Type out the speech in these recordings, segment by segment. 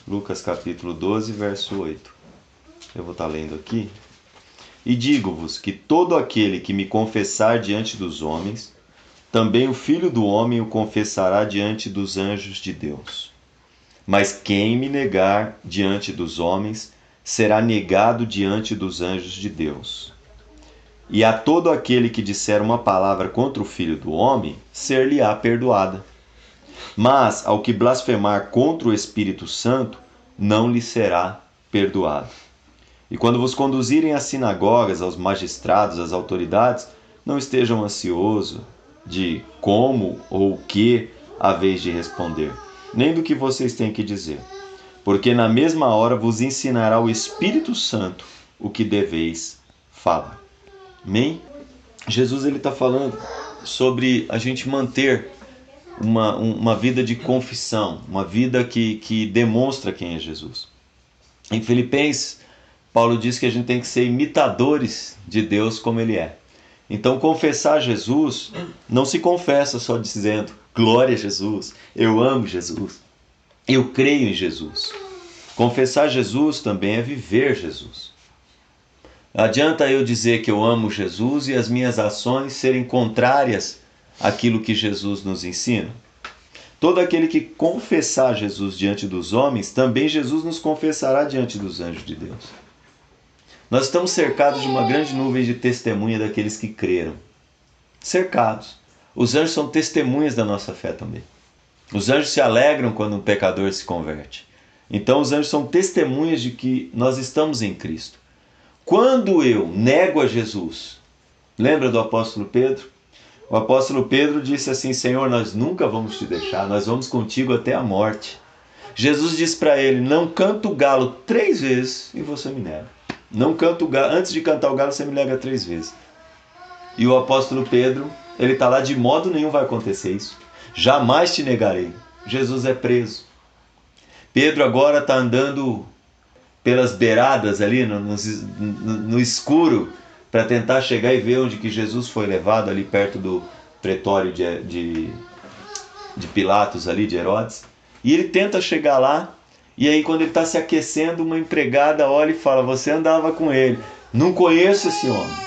Lucas capítulo 12, verso 8. Eu vou estar lendo aqui. E digo-vos que todo aquele que me confessar diante dos homens, também o Filho do Homem o confessará diante dos anjos de Deus. Mas quem me negar diante dos homens, será negado diante dos anjos de Deus. E a todo aquele que disser uma palavra contra o Filho do Homem, ser-lhe-á perdoada. Mas ao que blasfemar contra o Espírito Santo, não lhe será perdoado. E quando vos conduzirem às sinagogas, aos magistrados, às autoridades, não estejam ansiosos de como ou o que haveis de responder, nem do que vocês têm que dizer, porque na mesma hora vos ensinará o Espírito Santo o que deveis falar. Amém? Jesus está falando sobre a gente manter uma vida de confissão, uma vida que demonstra quem é Jesus. Em Filipenses, Paulo diz que a gente tem que ser imitadores de Deus como Ele é. Então, confessar Jesus não se confessa só dizendo glória a Jesus, eu amo Jesus, eu creio em Jesus. Confessar Jesus também é viver Jesus. Adianta eu dizer que eu amo Jesus e as minhas ações serem contrárias àquilo que Jesus nos ensina? Todo aquele que confessar Jesus diante dos homens, também Jesus nos confessará diante dos anjos de Deus. Nós estamos cercados de uma grande nuvem de testemunha daqueles que creram. Cercados. Os anjos são testemunhas da nossa fé também. Os anjos se alegram quando um pecador se converte. Então os anjos são testemunhas de que nós estamos em Cristo. Quando eu nego a Jesus, lembra do apóstolo Pedro? O apóstolo Pedro disse assim: Senhor, nós nunca vamos te deixar, nós vamos contigo até a morte. Jesus disse para ele: não canta o galo 3 vezes e você me nega. Não canta o galo, antes de cantar o galo você me nega 3 vezes. E o apóstolo Pedro, ele está lá: de modo nenhum vai acontecer isso. Jamais te negarei. Jesus é preso. Pedro agora está andando pelas beiradas ali, no escuro, para tentar chegar e ver onde que Jesus foi levado, ali perto do pretório de Pilatos, ali de Herodes. E ele tenta chegar lá, e aí quando ele está se aquecendo, uma empregada olha e fala: você andava com ele. Não conheço esse homem.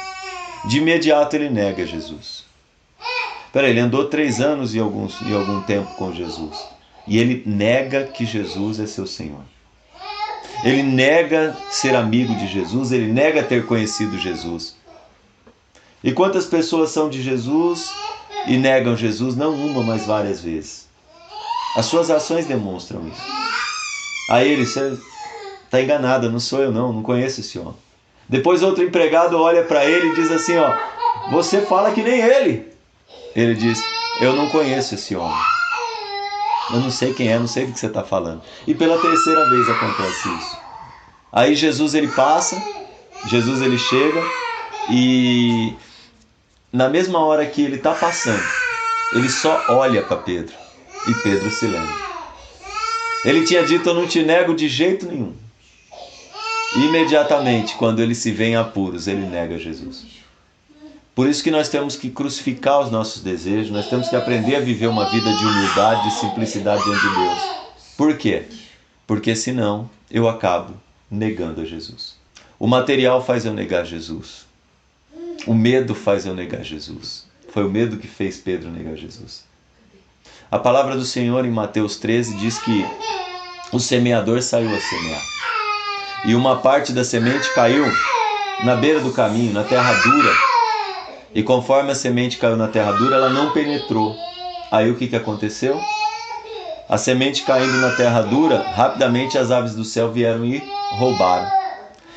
De imediato ele nega Jesus. Ele andou 3 anos e algum tempo com Jesus. E ele nega que Jesus é seu Senhor. Ele nega ser amigo de Jesus, ele nega ter conhecido Jesus. E quantas pessoas são de Jesus e negam Jesus, não uma, mas várias vezes? As suas ações demonstram isso. Aí ele: você está enganada, não sou eu não conheço esse homem. Depois outro empregado olha para ele e diz assim: você fala que nem ele. Ele diz: eu não conheço esse homem. Eu não sei quem é, não sei do que você está falando. E pela 3ª vez acontece isso. Aí Jesus ele passa, Jesus ele chega e na mesma hora que ele está passando, ele só olha para Pedro e Pedro se lembra. Ele tinha dito: eu não te nego de jeito nenhum. E imediatamente, quando ele se vê em apuros, ele nega Jesus. Por isso que nós temos que crucificar os nossos desejos, nós temos que aprender a viver uma vida de humildade, de simplicidade diante de Deus. Por quê? Porque senão eu acabo negando a Jesus. O material faz eu negar Jesus. O medo faz eu negar Jesus. Foi o medo que fez Pedro negar Jesus. A palavra do Senhor em Mateus 13 diz que o semeador saiu a semear. E uma parte da semente caiu na beira do caminho, na terra dura. E conforme a semente caiu na terra dura, ela não penetrou. Aí o que aconteceu? A semente caindo na terra dura, rapidamente as aves do céu vieram e roubaram.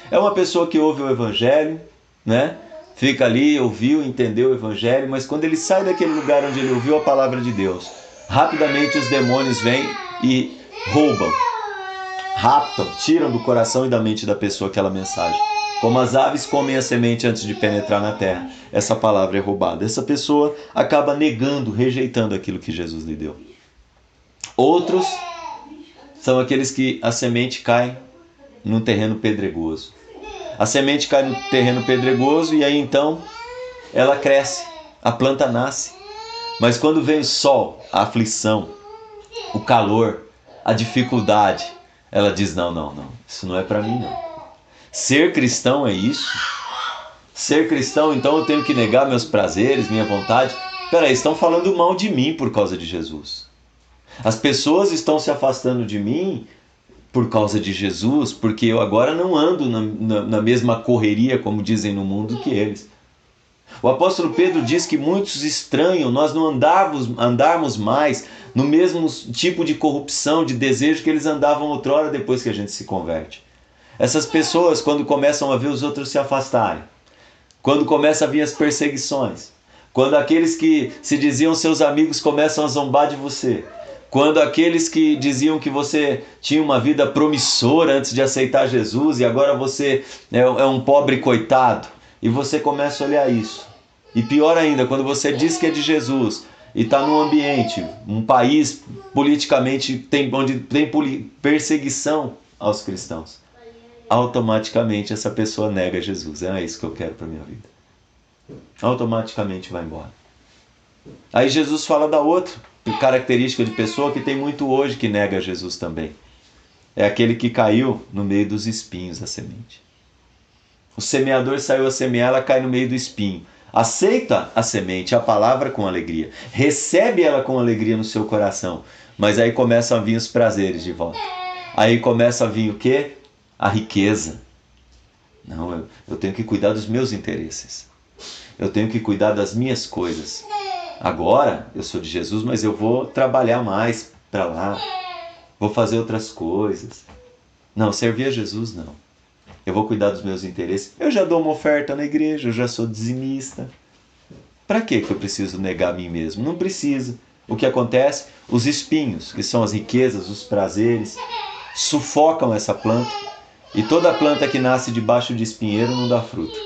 É uma pessoa que ouve o Evangelho, né? Fica ali, ouviu, entendeu o Evangelho, mas quando ele sai daquele lugar onde ele ouviu a palavra de Deus, rapidamente os demônios vêm e roubam, raptam, tiram do coração e da mente da pessoa aquela mensagem. Como as aves comem a semente antes de penetrar na terra, essa palavra é roubada. Essa pessoa acaba negando, rejeitando aquilo que Jesus lhe deu. Outros são aqueles que a semente cai num terreno pedregoso. A semente cai no terreno pedregoso e aí então ela cresce, a planta nasce. Mas quando vem o sol, a aflição, o calor, a dificuldade, Ela diz, não, isso não é para mim não. Ser cristão é isso? Ser cristão, então eu tenho que negar meus prazeres, minha vontade? Peraí, estão falando mal de mim por causa de Jesus. As pessoas estão se afastando de mim por causa de Jesus, porque eu agora não ando na mesma correria, como dizem no mundo, que eles. O apóstolo Pedro diz que muitos estranham nós não andarmos mais no mesmo tipo de corrupção, de desejo que eles andavam outrora depois que a gente se converte. Essas pessoas, quando começam a ver os outros se afastarem, quando começam a vir as perseguições, quando aqueles que se diziam seus amigos começam a zombar de você, quando aqueles que diziam que você tinha uma vida promissora antes de aceitar Jesus e agora você é um pobre coitado, e você começa a olhar isso. E pior ainda, quando você diz que é de Jesus e está num ambiente, um país politicamente onde tem perseguição aos cristãos, automaticamente essa pessoa nega Jesus. É isso que eu quero para minha vida. Automaticamente vai embora. Aí Jesus fala da outra característica de pessoa que tem muito hoje que nega Jesus também. É aquele que caiu no meio dos espinhos, a semente. O semeador saiu a semear, ela cai no meio do espinho. Aceita a semente, a palavra com alegria. Recebe ela com alegria no seu coração. Mas aí começam a vir os prazeres de volta. Aí começa a vir o quê? A riqueza. Não, eu tenho que cuidar dos meus interesses. Eu tenho que cuidar das minhas coisas. Agora eu sou de Jesus, mas eu vou trabalhar mais para lá. Vou fazer outras coisas. Não, servir a Jesus não. Eu vou cuidar dos meus interesses. Eu já dou uma oferta na igreja, eu já sou dizimista. Para que eu preciso negar a mim mesmo? Não precisa. O que acontece? Os espinhos, que são as riquezas, os prazeres, sufocam essa planta. E toda planta que nasce debaixo de espinheiro não dá fruto.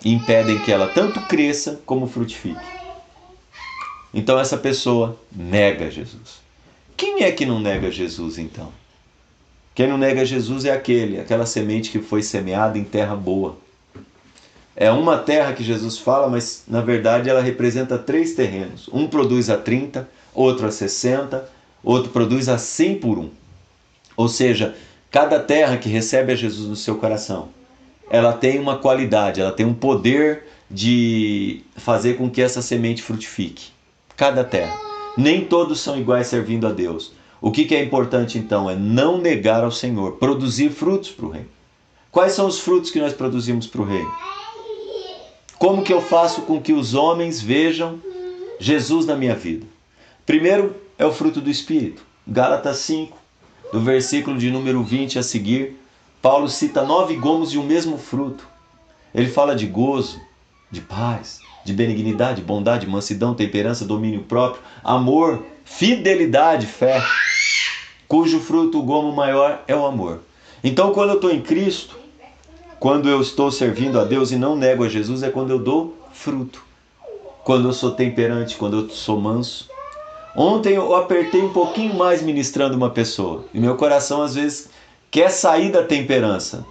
E impedem que ela tanto cresça como frutifique. Então essa pessoa nega Jesus. Quem é que não nega Jesus então? Quem não nega Jesus é aquela semente que foi semeada em terra boa. É uma terra que Jesus fala, mas na verdade ela representa 3 terrenos. Um produz a 30, outro a 60, outro produz a 100 por 1. Ou seja, cada terra que recebe a Jesus no seu coração, ela tem uma qualidade, ela tem um poder de fazer com que essa semente frutifique. Cada terra. Nem todos são iguais servindo a Deus. O que é importante então é não negar ao Senhor, produzir frutos para o reino. Quais são os frutos que nós produzimos para o reino? Como que eu faço com que os homens vejam Jesus na minha vida? Primeiro é o fruto do Espírito. Gálatas 5, do versículo de número 20 a seguir, Paulo cita 9 gomos de um mesmo fruto. Ele fala de gozo, de paz, de benignidade, bondade, mansidão, temperança, domínio próprio, amor, fidelidade, fé, cujo fruto, o gomo maior, é o amor. Então, quando eu estou em Cristo, quando eu estou servindo a Deus e não nego a Jesus, é quando eu dou fruto. Quando eu sou temperante, quando eu sou manso. Ontem eu apertei um pouquinho mais ministrando uma pessoa. E meu coração, às vezes, quer sair da temperança,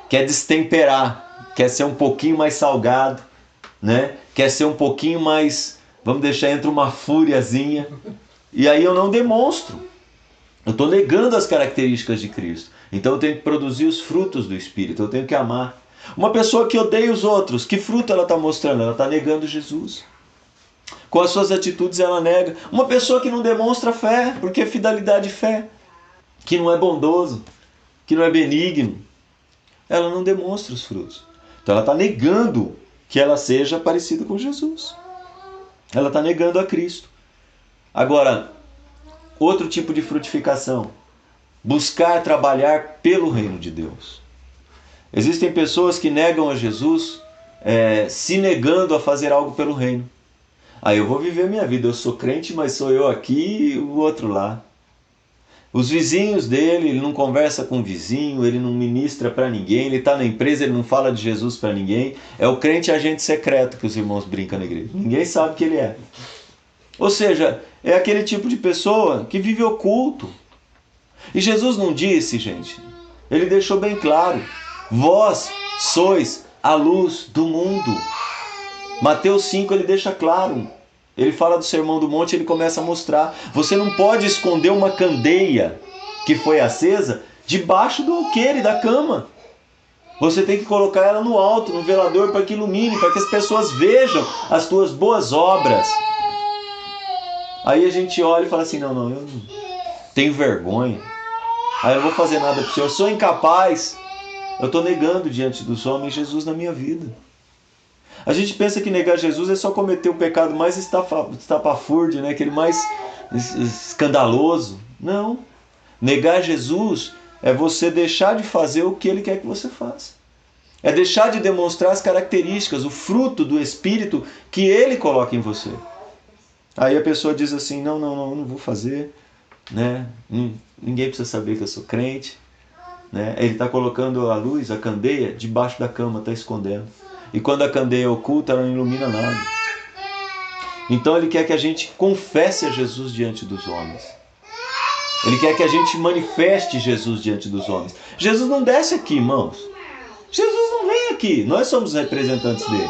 quer destemperar, quer ser um pouquinho mais salgado, né? Quer ser um pouquinho mais, vamos deixar, entre uma fúriazinha. E aí eu não demonstro. Eu estou negando as características de Cristo. Então eu tenho que produzir os frutos do Espírito. Eu tenho que amar. Uma pessoa que odeia os outros, que fruto ela está mostrando? Ela está negando Jesus. Com as suas atitudes ela nega. Uma pessoa que não demonstra fé, porque é fidelidade e fé, que não é bondoso, que não é benigno, ela não demonstra os frutos. Então ela está negando que ela seja parecida com Jesus. Ela está negando a Cristo. Agora, outro tipo de frutificação. Buscar trabalhar pelo reino de Deus. Existem pessoas que negam a Jesus, se negando a fazer algo pelo reino. Aí eu vou viver minha vida, eu sou crente, mas sou eu aqui e o outro lá. Os vizinhos dele, ele não conversa com o vizinho, ele não ministra para ninguém, ele está na empresa, ele não fala de Jesus para ninguém. É o crente agente secreto que os irmãos brincam na igreja. Ninguém sabe que ele é. Ou seja, é aquele tipo de pessoa que vive oculto. E Jesus não disse, gente, ele deixou bem claro, vós sois a luz do mundo. Mateus 5 ele deixa claro. Ele fala do Sermão do Monte, ele começa a mostrar. Você não pode esconder uma candeia que foi acesa debaixo do alqueire da cama. Você tem que colocar ela no alto, no velador, para que ilumine, para que as pessoas vejam as tuas boas obras. Aí a gente olha e fala assim, não, eu não tenho vergonha. Aí eu não vou fazer nada para o Senhor, eu sou incapaz. Eu estou negando diante dos homens Jesus na minha vida. A gente pensa que negar Jesus é só cometer o pecado mais estapafúrdio, né? Aquele mais escandaloso. Não. Negar Jesus é você deixar de fazer o que Ele quer que você faça. É deixar de demonstrar as características, o fruto do Espírito que Ele coloca em você. Aí a pessoa diz assim, não vou fazer, né? Ninguém precisa saber que eu sou crente. Né? Ele está colocando a luz, a candeia, debaixo da cama, está escondendo. E quando a candeia é oculta, ela não ilumina nada. Então Ele quer que a gente confesse a Jesus diante dos homens. Ele quer que a gente manifeste Jesus diante dos homens. Jesus não desce aqui, irmãos. Jesus não vem aqui. Nós somos os representantes dele.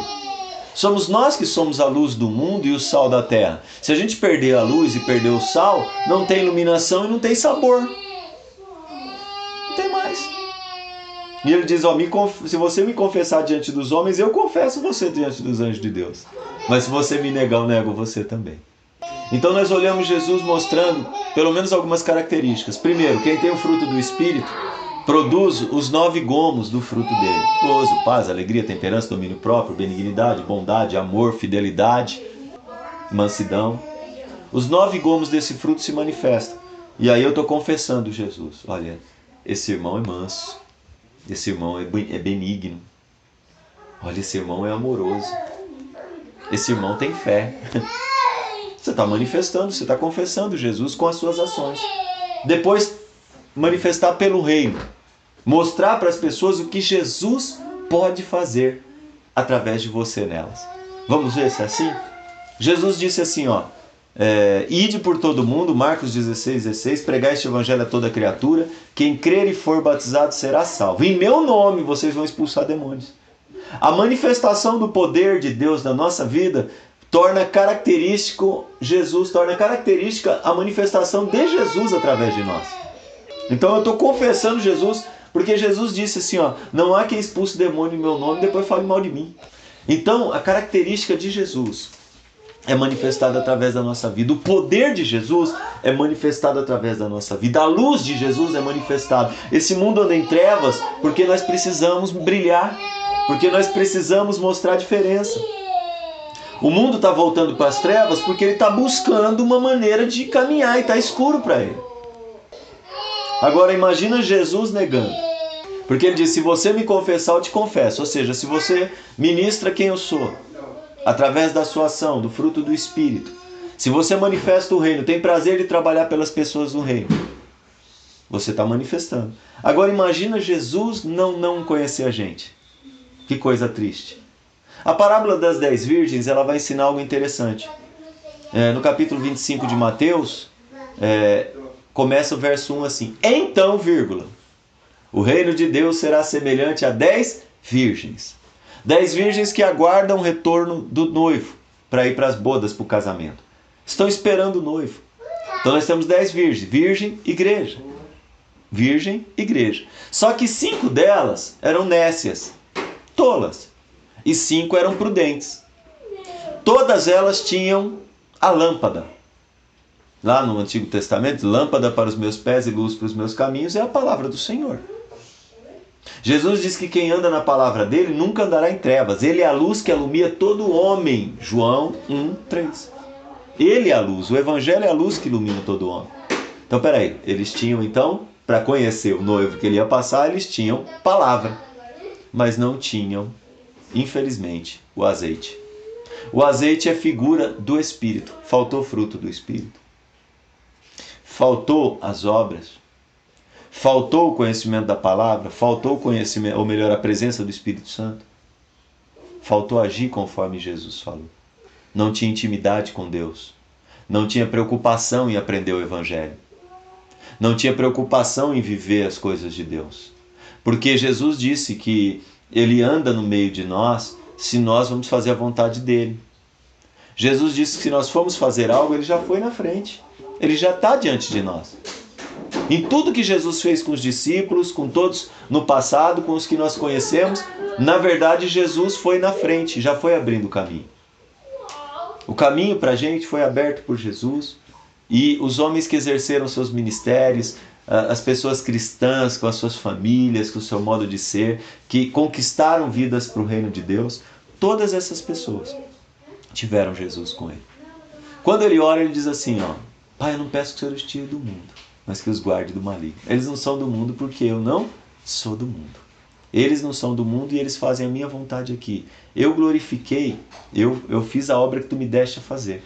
Somos nós que somos a luz do mundo e o sal da terra. Se a gente perder a luz e perder o sal, não tem iluminação e não tem sabor. Não tem mais. E ele diz, se você me confessar diante dos homens, eu confesso você diante dos anjos de Deus. Mas se você me negar, eu nego você também. Então nós olhamos Jesus mostrando pelo menos algumas características. Primeiro, quem tem o fruto do Espírito produz os 9 gomos do fruto dele. Gozo, paz, alegria, temperança, domínio próprio, benignidade, bondade, amor, fidelidade, mansidão. Os 9 gomos desse fruto se manifestam. E aí eu estou confessando Jesus. Olha, esse irmão é manso. Esse irmão é benigno. Olha, esse irmão é amoroso. Esse irmão tem fé. Você está manifestando, você está confessando Jesus com as suas ações. Depois, manifestar pelo reino. Mostrar para as pessoas o que Jesus pode fazer através de você nelas. Vamos ver se é assim? Jesus disse assim, ide por todo mundo, Marcos 16:16, pregai este evangelho a toda criatura, quem crer e for batizado será salvo. Em meu nome vocês vão expulsar demônios. A manifestação do poder de Deus na nossa vida torna característica a manifestação de Jesus através de nós. Então eu estou confessando Jesus, porque Jesus disse assim, não há quem expulse demônio em meu nome e depois fale mal de mim. Então a característica de Jesus é manifestada através da nossa vida. O poder de Jesus é manifestado através da nossa vida. A luz de Jesus é manifestada. Esse mundo anda em trevas porque nós precisamos brilhar, porque nós precisamos mostrar a diferença. O mundo está voltando para as trevas porque ele está buscando uma maneira de caminhar e está escuro para ele. Agora imagina Jesus negando. Porque ele diz, se você me confessar, eu te confesso. Ou seja, se você ministra quem eu sou, através da sua ação, do fruto do Espírito. Se você manifesta o reino, tem prazer de trabalhar pelas pessoas no reino, você está manifestando. Agora imagina Jesus não conhecer a gente. Que coisa triste. A parábola das 10 virgens, ela vai ensinar algo interessante. No capítulo 25 de Mateus, começa o verso 1 assim. Então, o reino de Deus será semelhante a 10 virgens. 10 virgens que aguardam o retorno do noivo para ir para as bodas, para o casamento. Estão esperando o noivo. Então nós temos 10 virgens. Virgem, igreja. Virgem, igreja. Só que 5 delas eram nécias, tolas. E 5 eram prudentes. Todas elas tinham a lâmpada. Lá no Antigo Testamento, lâmpada para os meus pés e luz para os meus caminhos é a palavra do Senhor. Jesus diz que quem anda na palavra dele nunca andará em trevas. Ele é a luz que alumia todo homem. João 1:3. Ele é a luz. O evangelho é a luz que ilumina todo homem. Então, peraí. Eles tinham, então, para conhecer o noivo que ele ia passar, eles tinham palavra. Mas não tinham, infelizmente, o azeite. O azeite é figura do Espírito. Faltou fruto do Espírito. Faltou as obras. Faltou o conhecimento da palavra, faltou o conhecimento, ou melhor, a presença do Espírito Santo. Faltou agir conforme Jesus falou. Não tinha intimidade com Deus. Não tinha preocupação em aprender o Evangelho. Não tinha preocupação em viver as coisas de Deus. Porque Jesus disse que Ele anda no meio de nós se nós vamos fazer a vontade dEle. Jesus disse que se nós formos fazer algo, Ele já foi na frente. Ele já está diante de nós. Em tudo que Jesus fez com os discípulos, com todos no passado, com os que nós conhecemos, na verdade Jesus foi na frente, já foi abrindo o caminho. O caminho para a gente foi aberto por Jesus, e os homens que exerceram seus ministérios, as pessoas cristãs com as suas famílias, com o seu modo de ser, que conquistaram vidas para o reino de Deus, todas essas pessoas tiveram Jesus com ele. Quando ele ora, ele diz assim, ó: Pai, eu não peço que o Senhor os tire do mundo, mas que os guarde do maligno. Eles não são do mundo porque eu não sou do mundo. Eles não são do mundo e eles fazem a minha vontade aqui. Eu glorifiquei, eu fiz a obra que tu me deste a fazer,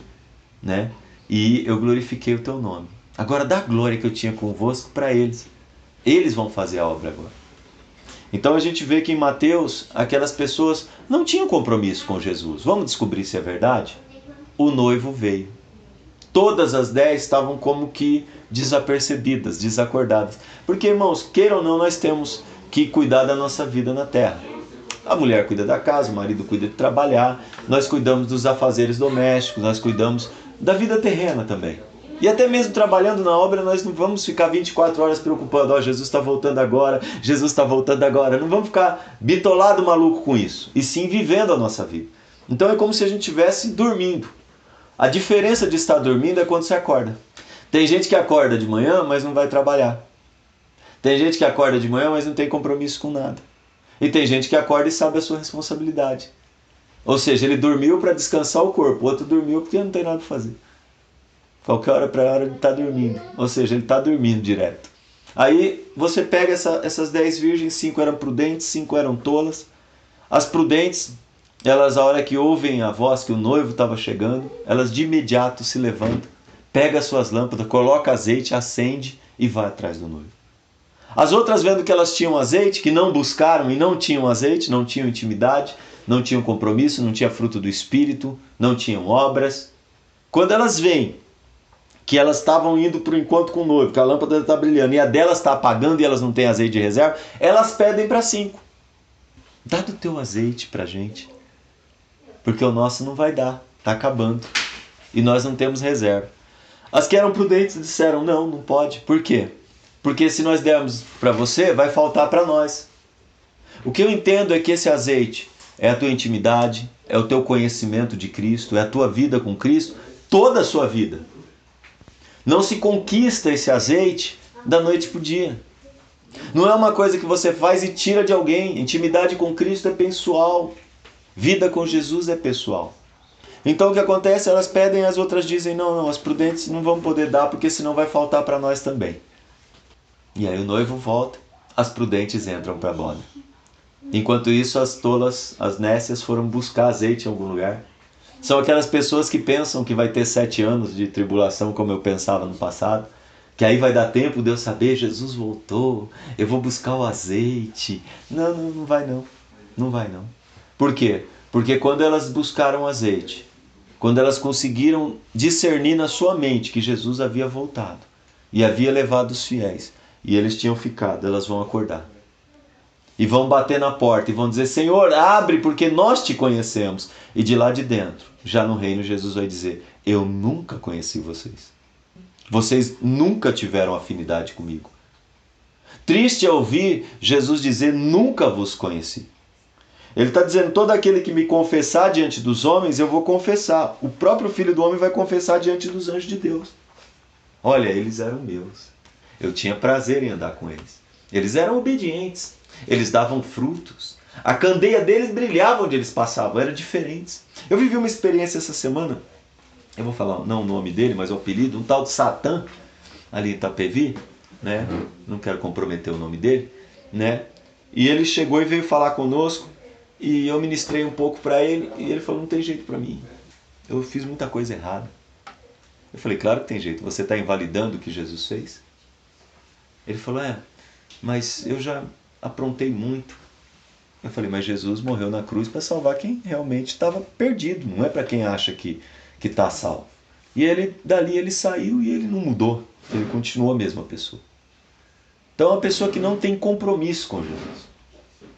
né? E eu glorifiquei o teu nome. Agora dá a glória que eu tinha convosco para eles. Eles vão fazer a obra agora. Então a gente vê que em Mateus, aquelas pessoas não tinham compromisso com Jesus. Vamos descobrir se é verdade? O noivo veio. Todas as 10 estavam como que desapercebidas, desacordadas. Porque, irmãos, queira ou não, nós temos que cuidar da nossa vida na terra. A mulher cuida da casa, o marido cuida de trabalhar, nós cuidamos dos afazeres domésticos, nós cuidamos da vida terrena também. E até mesmo trabalhando na obra, nós não vamos ficar 24 horas preocupando, ó, Jesus está voltando agora, Jesus está voltando agora. Não vamos ficar bitolado maluco com isso, e sim vivendo a nossa vida. Então é como se a gente estivesse dormindo. A diferença de estar dormindo é quando você acorda. Tem gente que acorda de manhã, mas não vai trabalhar. Tem gente que acorda de manhã, mas não tem compromisso com nada. E tem gente que acorda e sabe a sua responsabilidade. Ou seja, ele dormiu para descansar o corpo, o outro dormiu porque não tem nada para fazer. Qualquer hora para hora ele está dormindo. Ou seja, ele está dormindo direto. Aí você pega essas 10 virgens, 5 eram prudentes, 5 eram tolas. As prudentes, elas, a hora que ouvem a voz que o noivo estava chegando, elas de imediato se levantam, pegam as suas lâmpadas, colocam azeite, acende e vai atrás do noivo. As outras, vendo que elas tinham azeite, que não buscaram e não tinham azeite, não tinham intimidade, não tinham compromisso, não tinha fruto do Espírito, não tinham obras. Quando elas veem que elas estavam indo para o encontro com o noivo, que a lâmpada está brilhando e a delas está apagando e elas não têm azeite de reserva, elas pedem para 5. Dá do teu azeite para a gente, porque o nosso não vai dar, está acabando e nós não temos reserva. As que eram prudentes disseram, não pode. Por quê? Porque se nós dermos para você, vai faltar para nós. O que eu entendo é que esse azeite é a tua intimidade, é o teu conhecimento de Cristo, é a tua vida com Cristo, toda a sua vida. Não se conquista esse azeite da noite para o dia. Não é uma coisa que você faz e tira de alguém. Intimidade com Cristo é pessoal. Vida com Jesus é pessoal. Então o que acontece? Elas pedem, as outras dizem, não, as prudentes não vão poder dar, porque senão vai faltar para nós também. E aí o noivo volta, as prudentes entram para a boda. Enquanto isso, as tolas, as nécias, foram buscar azeite em algum lugar. São aquelas pessoas que pensam que vai ter 7 anos de tribulação, como eu pensava no passado, que aí vai dar tempo de eu saber, Jesus voltou, eu vou buscar o azeite. Não vai não. Não vai não. Por quê? Porque quando elas buscaram azeite, quando elas conseguiram discernir na sua mente que Jesus havia voltado e havia levado os fiéis, e eles tinham ficado, elas vão acordar. E vão bater na porta e vão dizer, Senhor, abre porque nós te conhecemos. E de lá de dentro, já no reino, Jesus vai dizer, eu nunca conheci vocês. Vocês nunca tiveram afinidade comigo. Triste é ouvir Jesus dizer, nunca vos conheci. Ele está dizendo, todo aquele que me confessar diante dos homens, eu vou confessar. O próprio Filho do Homem vai confessar diante dos anjos de Deus. Olha, eles eram meus. Eu tinha prazer em andar com eles. Eles eram obedientes. Eles davam frutos. A candeia deles brilhava onde eles passavam. Eram diferentes. Eu vivi uma experiência essa semana. Eu vou falar, não o nome dele, mas o apelido. Um tal de Satã, ali em Itapevi. Né? Não quero comprometer o nome dele. Né? E ele chegou e veio falar conosco. E eu ministrei um pouco para ele. E ele falou, não tem jeito para mim. Eu fiz muita coisa errada. Eu falei, claro que tem jeito. Você está invalidando o que Jesus fez? Ele falou, mas eu já aprontei muito. Eu falei, mas Jesus morreu na cruz para salvar quem realmente estava perdido. Não é para quem acha que está salvo. E ele, dali ele saiu e ele não mudou. Ele continuou a mesma pessoa. Então é uma pessoa que não tem compromisso com Jesus.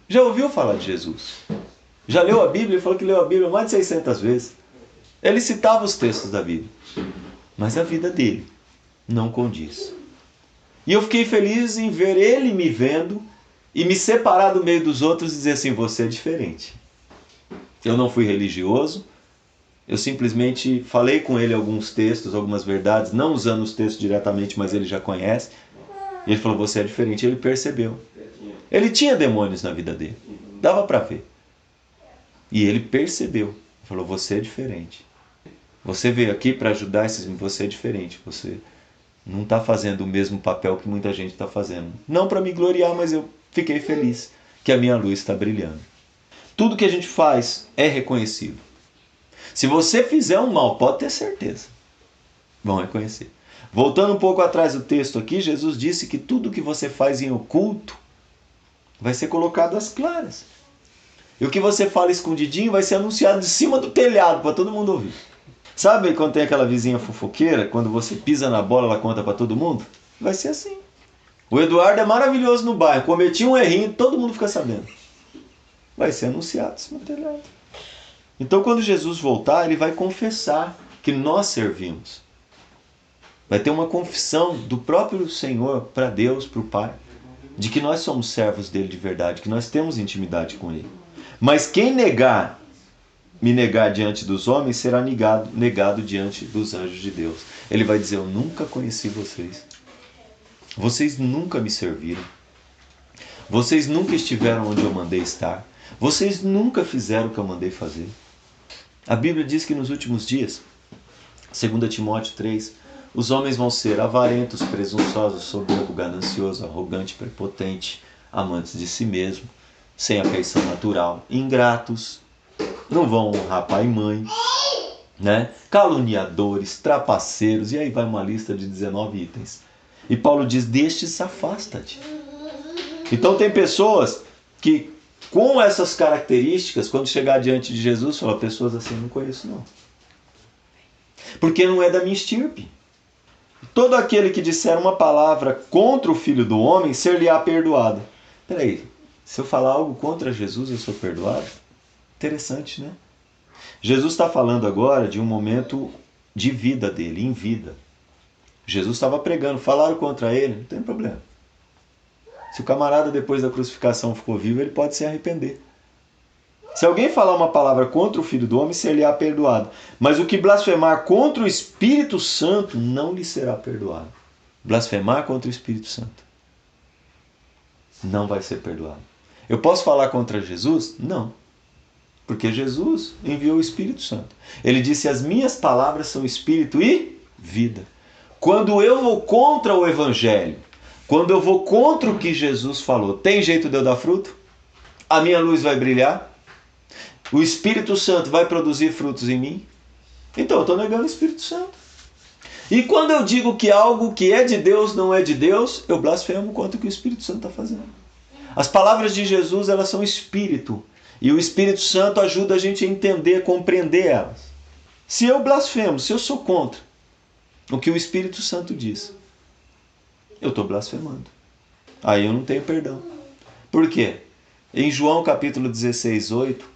Já ouviu falar de Jesus? Já leu a Bíblia? Ele falou que leu a Bíblia mais de 600 vezes. Ele citava os textos da Bíblia. Mas a vida dele não condiz. E eu fiquei feliz em ver ele me vendo e me separar do meio dos outros e dizer assim, você é diferente. Eu não fui religioso, eu simplesmente falei com ele alguns textos, algumas verdades, não usando os textos diretamente, mas ele já conhece. E ele falou, você é diferente. Ele percebeu. Ele tinha demônios na vida dele. Dava para ver. E ele percebeu. Ele falou, você é diferente. Você veio aqui para ajudar esses... Você é diferente. Você não está fazendo o mesmo papel que muita gente está fazendo. Não para me gloriar, mas eu fiquei feliz que a minha luz está brilhando. Tudo que a gente faz é reconhecido. Se você fizer um mal, pode ter certeza. Vão reconhecer. Voltando um pouco atrás do texto aqui, Jesus disse que tudo que você faz em oculto vai ser colocado às claras. E o que você fala escondidinho vai ser anunciado de cima do telhado para todo mundo ouvir. Sabe quando tem aquela vizinha fofoqueira, quando você pisa na bola, ela conta para todo mundo? Vai ser assim. O Eduardo é maravilhoso no bairro, cometi um errinho, todo mundo fica sabendo. Vai ser anunciado de cima do telhado. Então quando Jesus voltar, ele vai confessar que nós servimos. Vai ter uma confissão do próprio Senhor para Deus, para o Pai, de que nós somos servos dele de verdade, que nós temos intimidade com ele. Mas quem me negar diante dos homens, será negado diante dos anjos de Deus. Ele vai dizer, eu nunca conheci vocês. Vocês nunca me serviram. Vocês nunca estiveram onde eu mandei estar. Vocês nunca fizeram o que eu mandei fazer. A Bíblia diz que nos últimos dias, 2 Timóteo 3, os homens vão ser avarentos, presunçosos, soberbo, ganancioso, arrogante, prepotente, amantes de si mesmo, sem afeição natural, ingratos, não vão honrar pai e mãe, né? Caluniadores, trapaceiros, e aí vai uma lista de 19 itens. E Paulo diz, destes afasta-te. Então tem pessoas que, com essas características, quando chegar diante de Jesus, falam, pessoas assim, não conheço não. Porque não é da minha estirpe. Todo aquele que disser uma palavra contra o Filho do Homem, ser-lhe-á perdoado. Peraí, se eu falar algo contra Jesus, eu sou perdoado? Interessante, né? Jesus está falando agora de um momento de vida dele, em vida. Jesus estava pregando, falaram contra ele, não tem problema. Se o camarada depois da crucificação ficou vivo, ele pode se arrepender. Se alguém falar uma palavra contra o Filho do Homem, ser-lhe-á perdoado. Mas o que blasfemar contra o Espírito Santo, não lhe será perdoado. Blasfemar contra o Espírito Santo não vai ser perdoado. Eu posso falar contra Jesus? Não. Porque Jesus enviou o Espírito Santo. Ele disse, as minhas palavras são espírito e vida. Quando eu vou contra o Evangelho, quando eu vou contra o que Jesus falou, tem jeito de eu dar fruto? A minha luz vai brilhar? O Espírito Santo vai produzir frutos em mim? Então eu estou negando o Espírito Santo. E quando eu digo que algo que é de Deus não é de Deus, eu blasfemo contra o que o Espírito Santo está fazendo. As palavras de Jesus, elas são espírito. E o Espírito Santo ajuda a gente a entender, compreender elas. Se eu blasfemo, se eu sou contra o que o Espírito Santo diz, eu estou blasfemando. Aí eu não tenho perdão. Por quê? Em João capítulo 16, 8,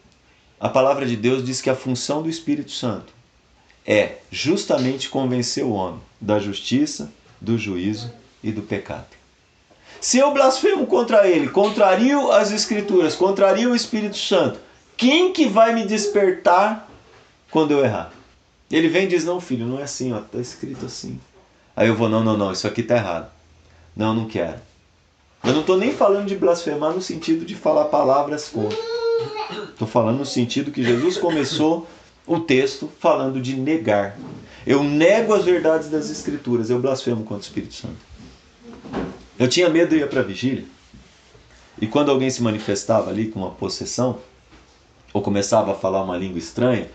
a palavra de Deus diz que a função do Espírito Santo é justamente convencer o homem da justiça, do juízo e do pecado. Se eu blasfemo contra ele, contrario as Escrituras, contrario o Espírito Santo, quem que vai me despertar quando eu errar? Ele vem e diz, não filho, não é assim, está escrito assim. Aí eu vou, não, isso aqui está errado. Não quero. Eu não estou nem falando de blasfemar no sentido de falar palavras contra. Estou falando no sentido que Jesus começou o texto falando de negar. Eu nego as verdades das Escrituras, eu blasfemo contra o Espírito Santo. Eu tinha medo de ir para a vigília. E quando alguém se manifestava ali com uma possessão, ou começava a falar uma língua estranha,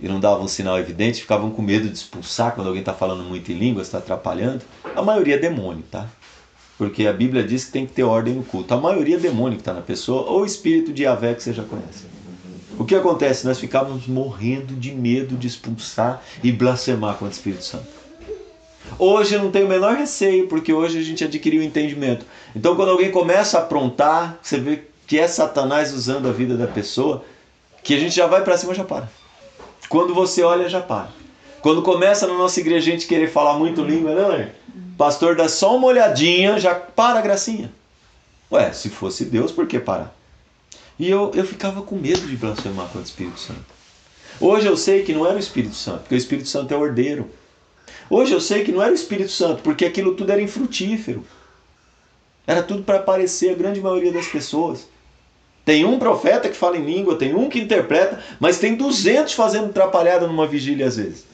e não dava um sinal evidente, ficavam com medo de expulsar quando alguém está falando muito em línguas, está atrapalhando. A maioria é demônio, tá? Porque a Bíblia diz que tem que ter ordem no culto. A maioria é demônio que está na pessoa, ou espírito de Yahvé que você já conhece. O que acontece? Nós ficávamos morrendo de medo de expulsar e blasfemar contra o Espírito Santo. Hoje eu não tenho o menor receio, porque hoje a gente adquiriu o entendimento. Então quando alguém começa a aprontar, você vê que é Satanás usando a vida da pessoa, que a gente já vai para cima, já para. Quando você olha, já para. Quando começa na nossa igreja a gente querer falar muito língua, né, Ler? Pastor dá só uma olhadinha, já para a gracinha. Ué, se fosse Deus, por que parar? E eu ficava com medo de blasfemar contra o Espírito Santo. Hoje eu sei que não era o Espírito Santo, porque o Espírito Santo é ordeiro. Hoje eu sei que não era o Espírito Santo, porque aquilo tudo era infrutífero. Era tudo para aparecer a grande maioria das pessoas. Tem um profeta que fala em língua, tem um que interpreta, mas tem 200 fazendo atrapalhada numa vigília às vezes.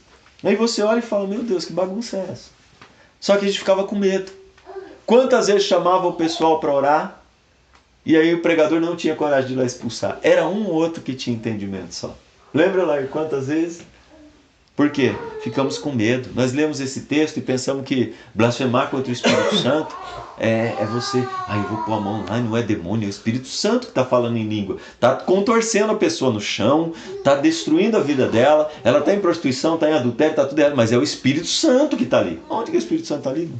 Aí você olha e fala, meu Deus, que bagunça é essa? Só que a gente ficava com medo. Quantas vezes chamava o pessoal para orar, e aí o pregador não tinha coragem de ir lá expulsar. Era um ou outro que tinha entendimento só. Lembra lá quantas vezes? Por quê? Ficamos com medo. Nós lemos esse texto e pensamos que blasfemar contra o Espírito Santo é você... eu vou pôr a mão lá e não é demônio, é o Espírito Santo que está falando em língua. Está contorcendo a pessoa no chão, está destruindo a vida dela, ela está em prostituição, está em adultério, está tudo errado, mas é o Espírito Santo que está ali. Onde que o Espírito Santo está ali?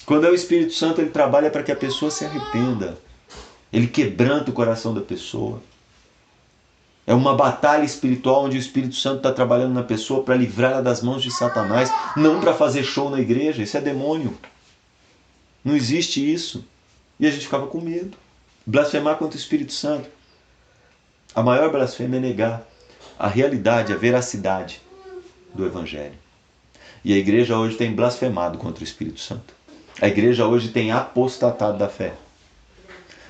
Quando é o Espírito Santo, ele trabalha para que a pessoa se arrependa. Ele quebranta o coração da pessoa. É uma batalha espiritual onde o Espírito Santo está trabalhando na pessoa para livrá-la das mãos de Satanás, não para fazer show na igreja. Isso é demônio. Não existe isso. E a gente ficava com medo. Blasfemar contra o Espírito Santo. A maior blasfêmia é negar a realidade, a veracidade do Evangelho. E a igreja hoje tem blasfemado contra o Espírito Santo. A igreja hoje tem apostatado da fé.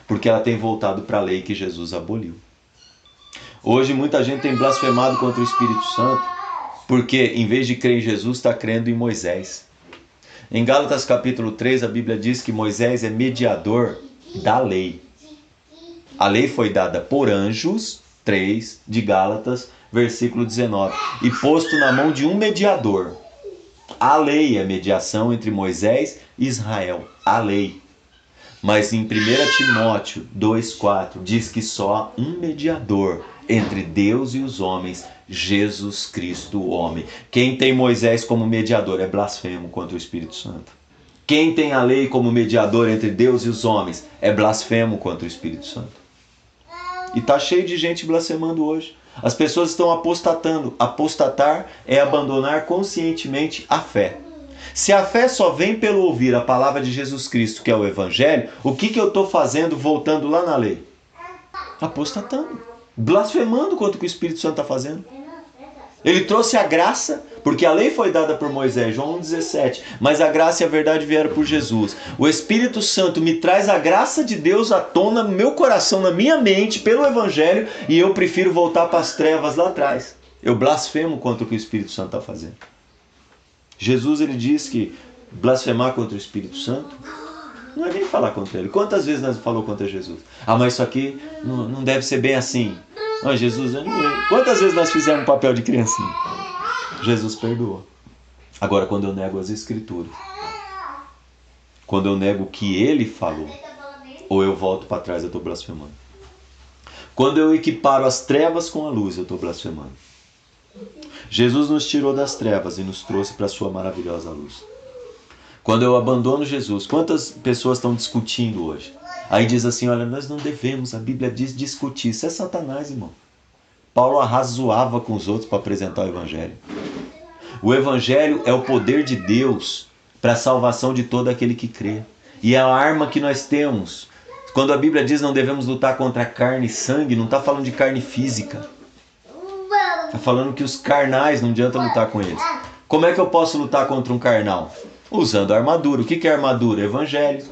Porque ela tem voltado para a lei que Jesus aboliu. Hoje muita gente tem blasfemado contra o Espírito Santo, porque em vez de crer em Jesus, está crendo em Moisés. Em Gálatas capítulo 3, a Bíblia diz que Moisés é mediador da lei. A lei foi dada por anjos, 3 de Gálatas, versículo 19, e posto na mão de um mediador. A lei é mediação entre Moisés e Israel. A lei. Mas em 1 Timóteo 2,4 diz que só há um mediador entre Deus e os homens, Jesus Cristo, o homem. Quem tem Moisés como mediador é blasfemo contra o Espírito Santo. Quem tem a lei como mediador entre Deus e os homens é blasfemo contra o Espírito Santo. E está cheio de gente blasfemando hoje. As pessoas estão apostatando. Apostatar é abandonar conscientemente a fé. Se a fé só vem pelo ouvir a palavra de Jesus Cristo, que é o Evangelho, o que eu estou fazendo voltando lá na lei? Apostatando. Blasfemando contra o que o Espírito Santo está fazendo. Ele trouxe a graça, porque a lei foi dada por Moisés, João 1,17, mas a graça e a verdade vieram por Jesus. O Espírito Santo me traz a graça de Deus à tona no meu coração, na minha mente, pelo Evangelho, e eu prefiro voltar para as trevas lá atrás. Eu blasfemo contra o que o Espírito Santo está fazendo. Jesus, ele diz que blasfemar contra o Espírito Santo não é nem falar contra ele. Quantas vezes nós falamos contra Jesus? Mas isso aqui não deve ser bem assim. Não, Jesus, eu não... Quantas vezes nós fizemos papel de criancinha? Jesus perdoou. Agora, quando eu nego as Escrituras, quando eu nego o que ele falou, ou eu volto para trás, eu estou blasfemando. Quando eu equiparo as trevas com a luz, eu estou blasfemando. Jesus nos tirou das trevas e nos trouxe para a sua maravilhosa luz. Quando eu abandono Jesus, quantas pessoas estão discutindo hoje? Aí diz assim, olha, nós não devemos, a Bíblia diz discutir. Isso é Satanás, irmão. Paulo arrazoava com os outros para apresentar o Evangelho. O Evangelho é o poder de Deus para a salvação de todo aquele que crê. E é a arma que nós temos. Quando a Bíblia diz não devemos lutar contra carne e sangue, não está falando de carne física. Está falando que os carnais não adianta lutar com eles. Como é que eu posso lutar contra um carnal? Usando a armadura. O que é armadura? Evangelho.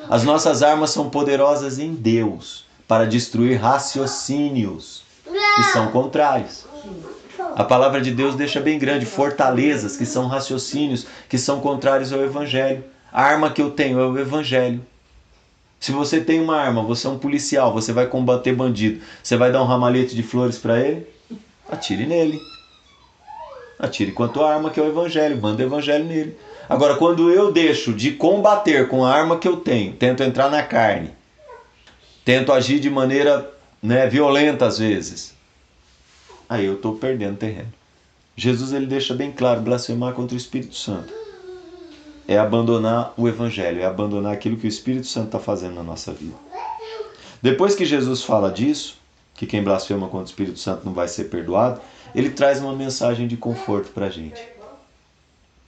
As nossas armas são poderosas em Deus para destruir raciocínios que são contrários. A palavra de Deus deixa bem grande fortalezas que são raciocínios que são contrários ao Evangelho. A arma que eu tenho é o Evangelho. Se você tem uma arma, você é um policial, você vai combater bandido, você vai dar um ramalhete de flores para ele? Atire nele. Atire com a tua arma que é o Evangelho, manda o Evangelho nele. Agora, quando eu deixo de combater com a arma que eu tenho, tento entrar na carne, tento agir de maneira violenta às vezes, aí eu estou perdendo terreno. Jesus, ele deixa bem claro, blasfemar contra o Espírito Santo é abandonar o Evangelho, é abandonar aquilo que o Espírito Santo está fazendo na nossa vida. Depois que Jesus fala disso, que quem blasfema contra o Espírito Santo não vai ser perdoado, ele traz uma mensagem de conforto para a gente.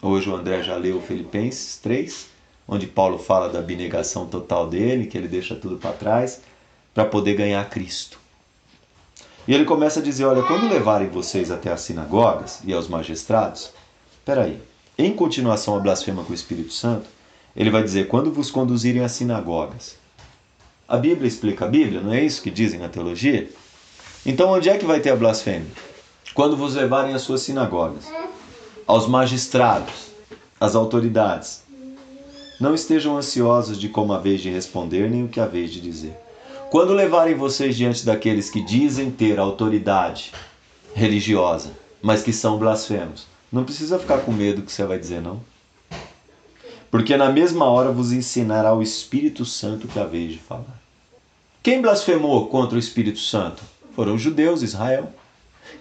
Hoje o André já leu Filipenses 3, onde Paulo fala da abnegação total dele, que ele deixa tudo para trás, para poder ganhar Cristo. E ele começa a dizer, olha, quando levarem vocês até as sinagogas e aos magistrados, peraí, em continuação a blasfema com o Espírito Santo, ele vai dizer, quando vos conduzirem às sinagogas. A Bíblia explica a Bíblia, não é isso que dizem na teologia? Então onde é que vai ter a blasfêmia? Quando vos levarem às suas sinagogas, aos magistrados, às autoridades. Não estejam ansiosos de como haveis de responder, nem o que haveis de dizer. Quando levarem vocês diante daqueles que dizem ter autoridade religiosa, mas que são blasfemos, não precisa ficar com medo do que você vai dizer, não. Porque na mesma hora vos ensinará o Espírito Santo que haveis de falar. Quem blasfemou contra o Espírito Santo? Foram os judeus, Israel.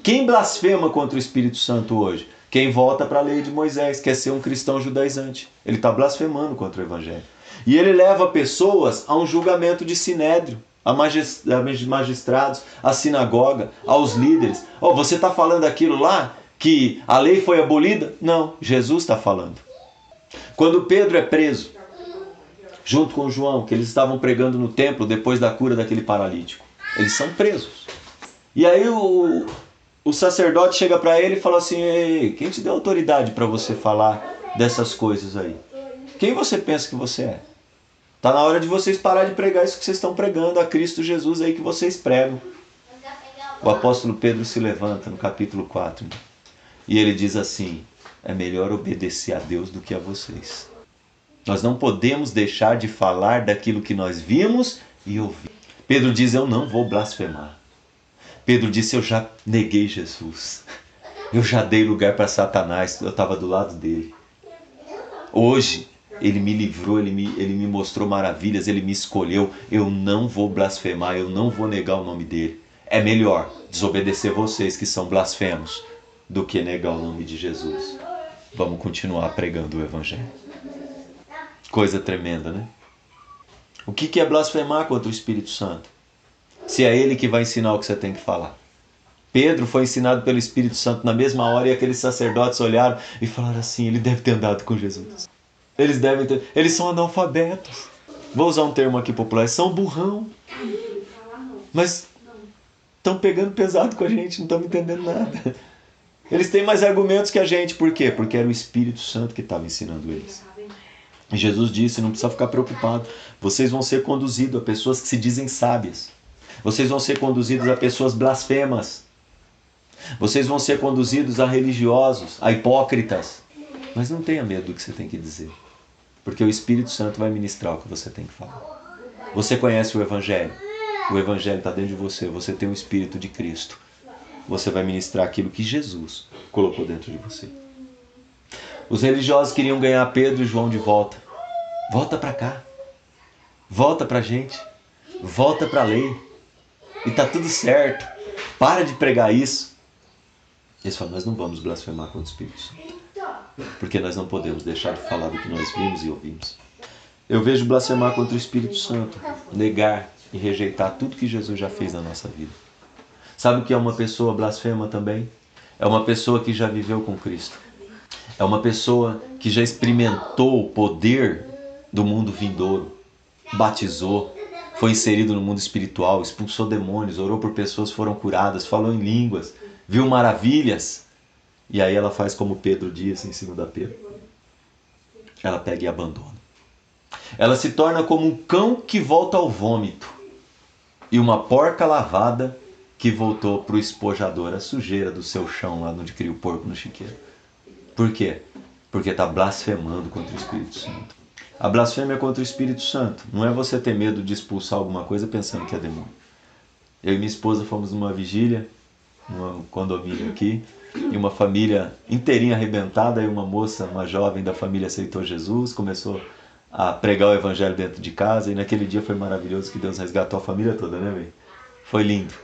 Quem blasfema contra o Espírito Santo hoje? Quem volta para a lei de Moisés, quer ser um cristão judaizante. Ele está blasfemando contra o Evangelho. E ele leva pessoas a um julgamento de sinédrio, a magistrados, à sinagoga, aos líderes. Oh, você está falando aquilo lá? Que a lei foi abolida? Não, Jesus está falando. Quando Pedro é preso, junto com João, que eles estavam pregando no templo depois da cura daquele paralítico, eles são presos. E aí o sacerdote chega para ele e fala assim, ei, quem te deu autoridade para você falar dessas coisas aí? Quem você pensa que você é? Está na hora de vocês parar de pregar isso que vocês estão pregando, a Cristo Jesus aí que vocês pregam. O apóstolo Pedro se levanta no capítulo 4 e ele diz assim, é melhor obedecer a Deus do que a vocês. Nós não podemos deixar de falar daquilo que nós vimos e ouvimos. Pedro diz, eu não vou blasfemar. Pedro disse, eu já neguei Jesus. Eu já dei lugar para Satanás, eu estava do lado dele. Hoje, ele me livrou, ele me mostrou maravilhas, ele me escolheu. Eu não vou blasfemar, eu não vou negar o nome dele. É melhor desobedecer vocês que são blasfemos do que negar o nome de Jesus. Vamos continuar pregando o Evangelho. Coisa tremenda, né? O que é blasfemar contra o Espírito Santo? Se é ele que vai ensinar o que você tem que falar. Pedro foi ensinado pelo Espírito Santo na mesma hora e aqueles sacerdotes olharam e falaram assim, ele deve ter andado com Jesus. Eles são analfabetos. Vou usar um termo aqui popular, eles são burrão. Mas estão pegando pesado com a gente, não estão entendendo nada. Eles têm mais argumentos que a gente, por quê? Porque era o Espírito Santo que estava ensinando eles. E Jesus disse, não precisa ficar preocupado, vocês vão ser conduzidos a pessoas que se dizem sábias. Vocês vão ser conduzidos a pessoas blasfemas. Vocês vão ser conduzidos a religiosos, a hipócritas. Mas não tenha medo do que você tem que dizer. Porque o Espírito Santo vai ministrar o que você tem que falar. Você conhece o Evangelho. O Evangelho está dentro de você. Você tem o Espírito de Cristo. Você vai ministrar aquilo que Jesus colocou dentro de você. Os religiosos queriam ganhar Pedro e João de volta. Volta para cá. Volta para a gente. Volta para a lei. E está tudo certo. Para de pregar isso. Eles falam, nós não vamos blasfemar contra o Espírito Santo. Porque nós não podemos deixar de falar do que nós vimos e ouvimos. Eu vejo blasfemar contra o Espírito Santo. Negar e rejeitar tudo que Jesus já fez na nossa vida. Sabe o que é uma pessoa blasfema também? É uma pessoa que já viveu com Cristo. É uma pessoa que já experimentou o poder do mundo vindouro. Batizou. Foi inserido no mundo espiritual, expulsou demônios, orou por pessoas, foram curadas, falou em línguas, viu maravilhas. E aí ela faz como Pedro disse em 2 Pedro. Ela pega e abandona. Ela se torna como um cão que volta ao vômito e uma porca lavada que voltou para o espojador, a sujeira do seu chão lá onde cria o porco no chiqueiro. Por quê? Porque está blasfemando contra o Espírito Santo. A blasfêmia contra o Espírito Santo não é você ter medo de expulsar alguma coisa pensando que é demônio. Eu e minha esposa fomos numa vigília, num condomínio aqui, e uma família inteirinha arrebentada, e uma moça, uma jovem da família aceitou Jesus, começou a pregar o Evangelho dentro de casa, e naquele dia foi maravilhoso que Deus resgatou a família toda, né, velho? Foi lindo.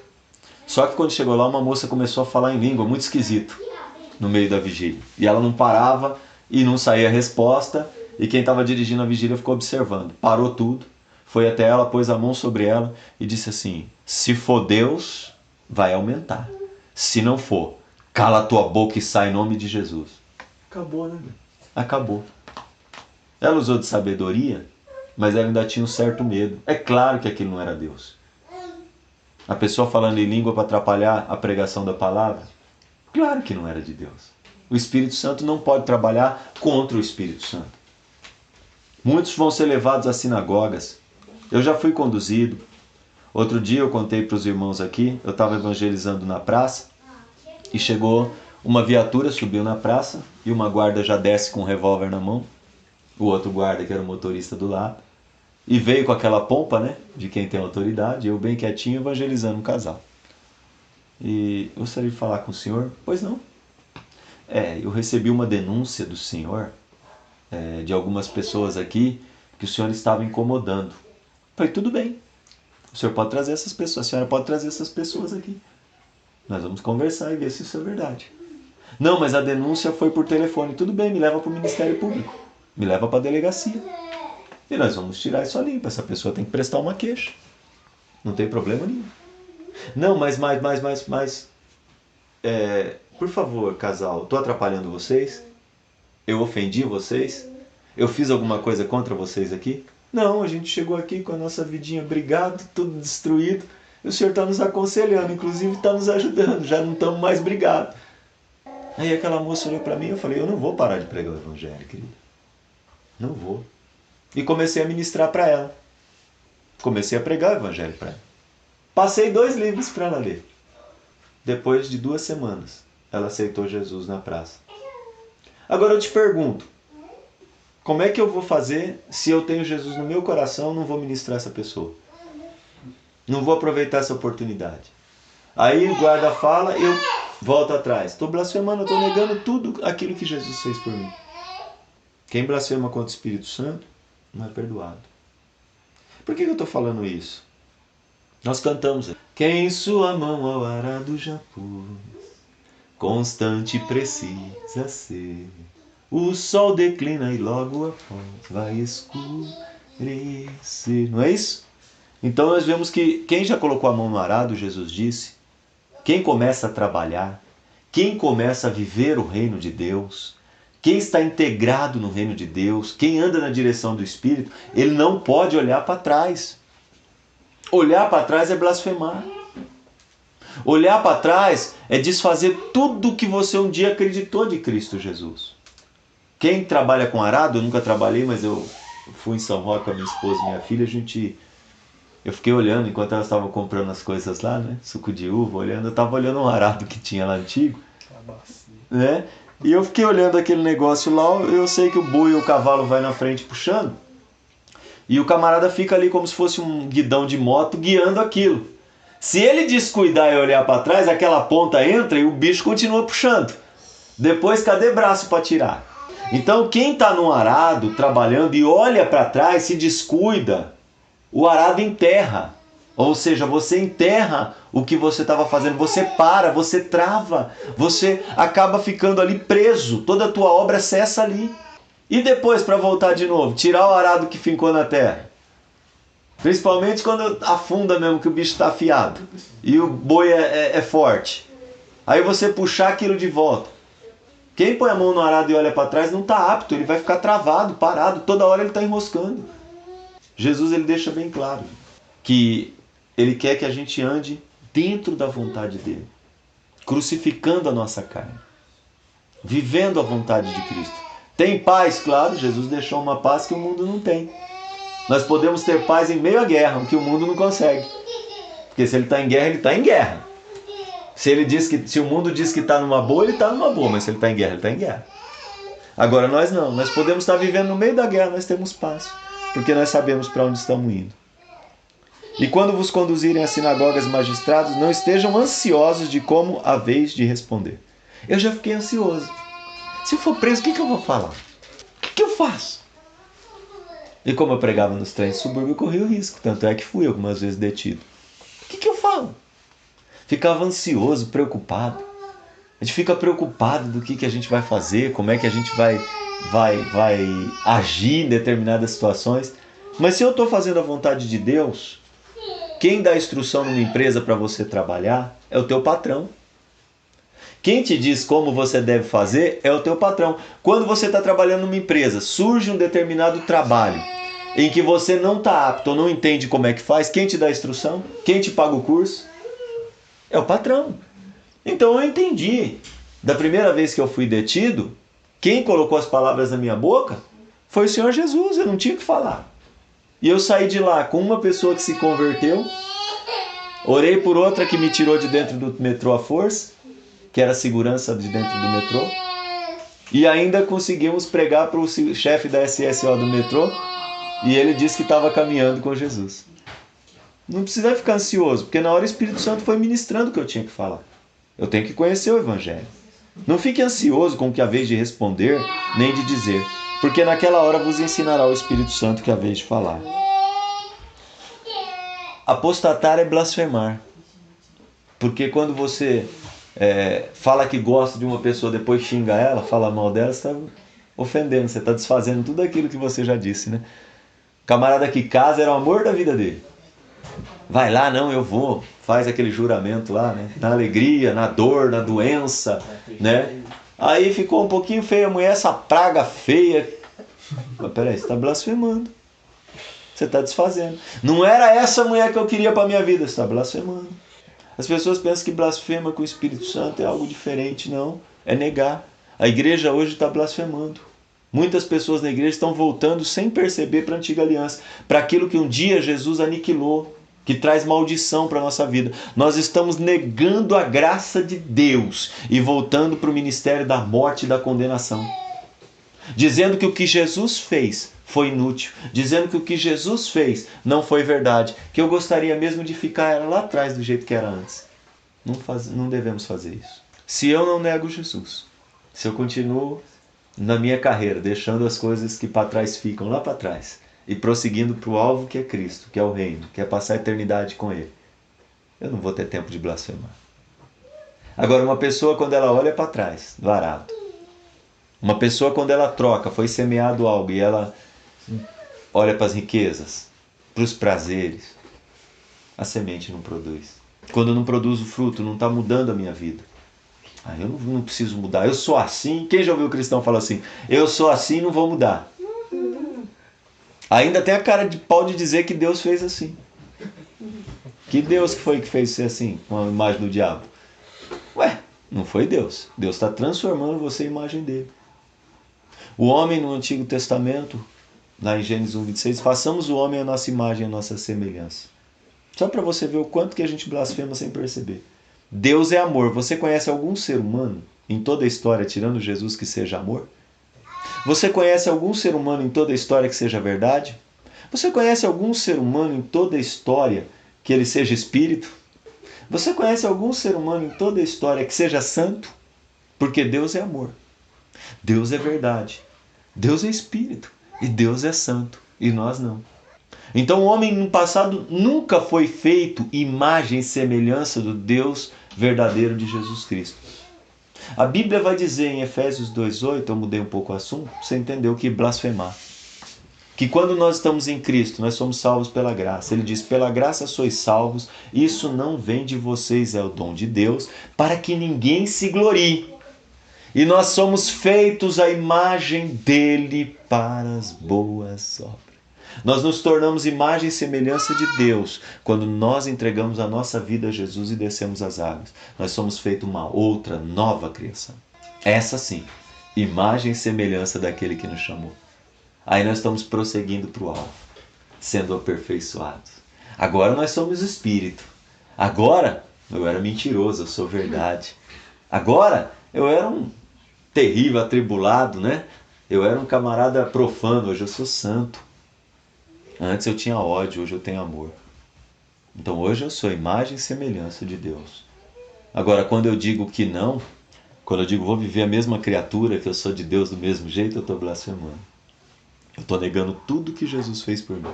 Só que quando chegou lá, uma moça começou a falar em língua, muito esquisito, no meio da vigília. E ela não parava e não saía a resposta, e quem estava dirigindo a vigília ficou observando. Parou tudo, foi até ela, pôs a mão sobre ela e disse assim, se for Deus, vai aumentar. Se não for, cala a tua boca e sai em nome de Jesus. Acabou, né? Acabou. Ela usou de sabedoria, mas ela ainda tinha um certo medo. É claro que aquilo não era Deus. A pessoa falando em língua para atrapalhar a pregação da palavra, claro que não era de Deus. O Espírito Santo não pode trabalhar contra o Espírito Santo. Muitos vão ser levados às sinagogas. Eu já fui conduzido. Outro dia eu contei para os irmãos aqui, eu estava evangelizando na praça e chegou uma viatura, subiu na praça e uma guarda já desce com um revólver na mão. O outro guarda, que era o motorista do lado, e veio com aquela pompa, né, de quem tem autoridade, eu bem quietinho evangelizando um casal. E eu gostaria de falar com o senhor? Pois não. Eu recebi uma denúncia do senhor, de algumas pessoas aqui, que o senhor estava incomodando. Falei, tudo bem. O senhor pode trazer essas pessoas, a senhora pode trazer essas pessoas aqui. Nós vamos conversar e ver se isso é verdade. Não, mas a denúncia foi por telefone. Tudo bem, me leva para o Ministério Público. Me leva para a delegacia. E nós vamos tirar isso a limpo. Essa pessoa tem que prestar uma queixa. Não tem problema nenhum. Não, mas por favor, casal, estou atrapalhando vocês? Eu ofendi vocês? Eu fiz alguma coisa contra vocês aqui? Não, a gente chegou aqui com a nossa vidinha brigado, tudo destruído. E o senhor está nos aconselhando, inclusive está nos ajudando. Já não estamos mais brigados. Aí aquela moça olhou para mim e eu falei, eu não vou parar de pregar o evangelho, querida. Não vou. E comecei a ministrar para ela. Comecei a pregar o evangelho para ela. Passei 2 livros para ela ler. Depois de 2 semanas, ela aceitou Jesus na praça. Agora eu te pergunto, como é que eu vou fazer se eu tenho Jesus no meu coração e não vou ministrar essa pessoa? Não vou aproveitar essa oportunidade. Aí o guarda fala, eu volto atrás. Estou blasfemando, estou negando tudo aquilo que Jesus fez por mim. Quem blasfema contra o Espírito Santo não é perdoado. Por que eu estou falando isso? Nós cantamos. Quem sua mão ao arado já pôs, constante precisa ser. O sol declina e logo após vai escurecer. Não é isso? Então nós vemos que quem já colocou a mão no arado, Jesus disse, quem começa a trabalhar, quem começa a viver o reino de Deus, quem está integrado no reino de Deus, quem anda na direção do Espírito, ele não pode olhar para trás. Olhar para trás é blasfemar. Olhar para trás é desfazer tudo que você um dia acreditou de Cristo Jesus. Quem trabalha com arado, eu nunca trabalhei, mas eu fui em São Roque com a minha esposa e minha filha, eu fiquei olhando enquanto elas estavam comprando as coisas lá, né? Suco de uva, olhando, eu estava olhando um arado que tinha lá antigo, né? E eu fiquei olhando aquele negócio lá, eu sei que o boi e o cavalo vai na frente puxando, e o camarada fica ali como se fosse um guidão de moto guiando aquilo. Se ele descuidar e olhar para trás, aquela ponta entra e o bicho continua puxando. Depois, cadê braço para tirar? Então, quem está no arado, trabalhando e olha para trás, se descuida, o arado enterra. Ou seja, você enterra o que você estava fazendo, você para, você trava, você acaba ficando ali preso, toda a tua obra cessa ali. E depois, para voltar de novo, tirar o arado que fincou na terra. Principalmente quando afunda mesmo, que o bicho está afiado e o boi é forte. Aí você puxar aquilo de volta. Quem põe a mão no arado e olha para trás não está apto, ele vai ficar travado, parado, toda hora ele está enroscando. Jesus ele deixa bem claro que ele quer que a gente ande dentro da vontade dele, crucificando a nossa carne, vivendo a vontade de Cristo. Tem paz, claro, Jesus deixou uma paz que o mundo não tem. Nós podemos ter paz em meio à guerra, o que o mundo não consegue. Porque se ele está em guerra, ele está em guerra. Se o mundo diz que está numa boa, ele está numa boa, mas se ele está em guerra, ele está em guerra. Agora nós não, nós podemos estar vivendo no meio da guerra, nós temos paz, porque nós sabemos para onde estamos indo. E quando vos conduzirem às sinagogas e magistrados, não estejam ansiosos de como a vez de responder. Eu já fiquei ansioso. Se eu for preso, o que eu vou falar? O que eu faço? E como eu pregava nos trens de subúrbio, eu corri o risco. Tanto é que fui algumas vezes detido. O que eu falo? Ficava ansioso, preocupado. A gente fica preocupado do que a gente vai fazer, como é que a gente vai agir em determinadas situações. Mas se eu estou fazendo a vontade de Deus, quem dá instrução numa empresa para você trabalhar é o teu patrão. Quem te diz como você deve fazer é o teu patrão. Quando você está trabalhando numa empresa, surge um determinado trabalho em que você não está apto ou não entende como é que faz, quem te dá a instrução? Quem te paga o curso? É o patrão. Então eu entendi. Da primeira vez que eu fui detido, quem colocou as palavras na minha boca foi o Senhor Jesus, eu não tinha o que falar. E eu saí de lá com uma pessoa que se converteu, orei por outra que me tirou de dentro do metrô à força, que era a segurança de dentro do metrô, e ainda conseguimos pregar para o chefe da SSO do metrô, e ele disse que estava caminhando com Jesus. Não precisa ficar ansioso, porque na hora o Espírito Santo foi ministrando o que eu tinha que falar. Eu tenho que conhecer o Evangelho. Não fique ansioso com o que é a vez de responder, nem de dizer, porque naquela hora vos ensinará o Espírito Santo que é a vez de falar. Apostatar é blasfemar. Porque quando você fala que gosta de uma pessoa, depois xinga ela, fala mal dela, você está ofendendo, você está desfazendo tudo aquilo que você já disse, né? O camarada que casa era o amor da vida dele. Vai lá, não, eu vou. Faz aquele juramento lá, né? Na alegria, na dor, na doença, né? Aí ficou um pouquinho feia a mulher, essa praga feia. Mas peraí, você está blasfemando. Você está desfazendo. Não era essa mulher que eu queria para a minha vida, você está blasfemando. As pessoas pensam que blasfema com o Espírito Santo é algo diferente, não. É negar. A igreja hoje está blasfemando. Muitas pessoas na igreja estão voltando sem perceber para a antiga aliança, para aquilo que um dia Jesus aniquilou, que traz maldição para a nossa vida. Nós estamos negando a graça de Deus e voltando para o ministério da morte e da condenação. Dizendo que o que Jesus fez foi inútil. Dizendo que o que Jesus fez não foi verdade. Que eu gostaria mesmo de ficar lá atrás do jeito que era antes. Não devemos fazer isso. Se eu não nego Jesus, se eu continuo na minha carreira, deixando as coisas que para trás ficam lá para trás e prosseguindo para o alvo que é Cristo, que é o reino, que é passar a eternidade com Ele, eu não vou ter tempo de blasfemar. Agora, uma pessoa quando ela olha para trás, do arado, uma pessoa quando ela troca, foi semeado algo e ela olha para as riquezas, para os prazeres, a semente não produz. Quando eu não produzo fruto, não está mudando a minha vida. Eu não preciso mudar, eu sou assim. Quem já ouviu o cristão falar assim? Eu sou assim, não vou mudar. Ainda tem a cara de pau de dizer que Deus fez assim. Que Deus que foi que fez ser assim, com a imagem do diabo? Ué, não foi Deus. Deus está transformando você em imagem dele. O homem no Antigo Testamento, lá em Gênesis 1:26, façamos o homem a nossa imagem, a nossa semelhança. Só para você ver o quanto que a gente blasfema sem perceber. Deus é amor. Você conhece algum ser humano em toda a história, tirando Jesus, que seja amor? Você conhece algum ser humano em toda a história que seja verdade? Você conhece algum ser humano em toda a história que ele seja espírito? Você conhece algum ser humano em toda a história que seja santo? Porque Deus é amor. Deus é verdade. Deus é espírito. E Deus é santo. E nós não. Então o homem no passado nunca foi feito imagem e semelhança do Deus verdadeiro de Jesus Cristo. A Bíblia vai dizer em Efésios 2:8, eu mudei um pouco o assunto, você entendeu que blasfemar. Que quando nós estamos em Cristo, nós somos salvos pela graça. Ele diz, pela graça sois salvos, isso não vem de vocês, é o dom de Deus, para que ninguém se glorie. E nós somos feitos à imagem dele para as boas obras. Nós nos tornamos imagem e semelhança de Deus quando nós entregamos a nossa vida a Jesus e descemos as águas. Nós somos feitos uma outra, nova criação. Essa sim, imagem e semelhança daquele que nos chamou. Aí nós estamos prosseguindo para o alvo, sendo aperfeiçoados. Agora nós somos espírito. Agora eu era mentiroso, eu sou verdade. Agora eu era um terrível atribulado, né? Eu era um camarada profano, hoje eu sou santo. Antes eu tinha ódio, hoje eu tenho amor. Então hoje eu sou imagem e semelhança de Deus. Agora, quando eu digo que não, quando eu digo vou viver a mesma criatura, que eu sou de Deus do mesmo jeito, eu estou blasfemando. Eu estou negando tudo que Jesus fez por mim.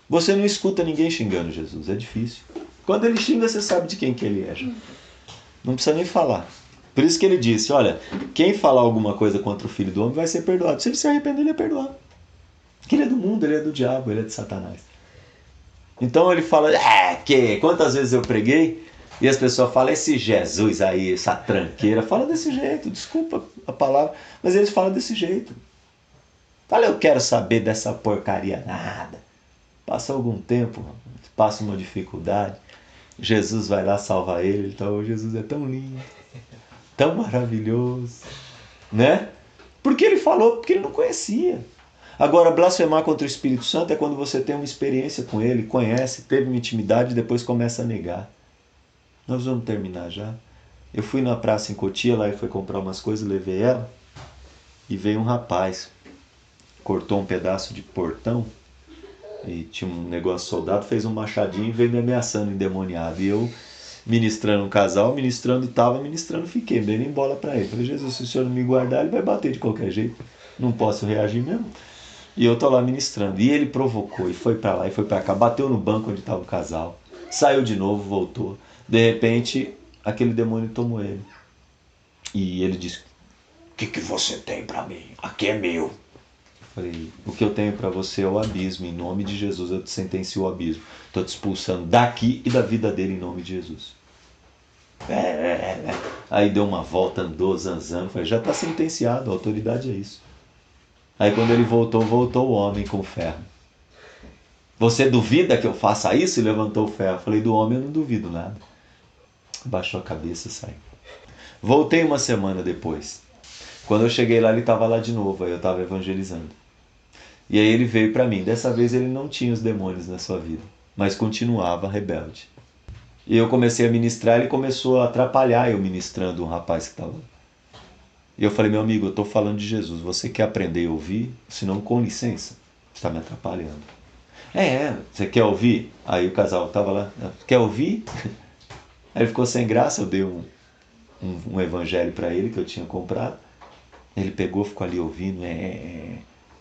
Você não escuta ninguém xingando Jesus, é difícil. Quando ele xinga, você sabe de quem que ele é. Já. Não precisa nem falar. Por isso que ele disse, olha, quem falar alguma coisa contra o Filho do Homem vai ser perdoado. Se ele se arrepender, ele é perdoado. Porque ele é do mundo, ele é do diabo, ele é de Satanás. Então ele fala, quantas vezes eu preguei E as pessoas falam, esse Jesus aí, essa tranqueira, fala desse jeito, desculpa a palavra, mas eles falam desse jeito. Fala, eu quero saber dessa porcaria nada. Passa algum tempo, passa uma dificuldade, Jesus vai lá salvar ele, então Jesus é tão lindo, tão maravilhoso, né? Porque ele falou, porque ele não conhecia. Agora, blasfemar contra o Espírito Santo é quando você tem uma experiência com ele, conhece, teve uma intimidade e depois começa a negar. Nós vamos terminar já. Eu fui na praça em Cotia, lá e foi comprar umas coisas, levei ela, e veio um rapaz, cortou um pedaço de portão, e tinha um negócio soldado, fez um machadinho e veio me ameaçando, endemoniado. E eu, ministrando um casal, ministrando, fiquei, dei nem bola pra ele. Falei, Jesus, se o senhor não me guardar, ele vai bater de qualquer jeito. Não posso reagir mesmo. E eu tô lá ministrando. E ele provocou, e foi pra lá, e foi pra cá, bateu no banco onde tava o casal, saiu de novo, voltou. De repente, aquele demônio tomou ele. E ele disse, o que você tem pra mim? Aqui é meu. Eu falei, o que eu tenho pra você é o abismo. Em nome de Jesus eu te sentencio o abismo. Estou te expulsando daqui e da vida dele em nome de Jesus. Aí deu uma volta, andou zanzando. Falei, já está sentenciado, a autoridade é isso. Aí quando ele voltou o homem com o ferro. Você duvida que eu faça isso? E levantou o ferro. Falei, do homem eu não duvido nada. Baixou a cabeça e saiu. Voltei uma semana depois. Quando eu cheguei lá, ele estava lá de novo. Aí eu estava evangelizando. E aí ele veio para mim. Dessa vez ele não tinha os demônios na sua vida, mas continuava rebelde. E eu comecei a ministrar, ele começou a atrapalhar eu ministrando um rapaz que estava lá. E eu falei, meu amigo, eu estou falando de Jesus. Você quer aprender a ouvir? Senão, com licença, você está me atrapalhando. Você quer ouvir? Aí o casal estava lá, quer ouvir? Aí ele ficou sem graça, eu dei um evangelho para ele que eu tinha comprado. Ele pegou, ficou ali ouvindo.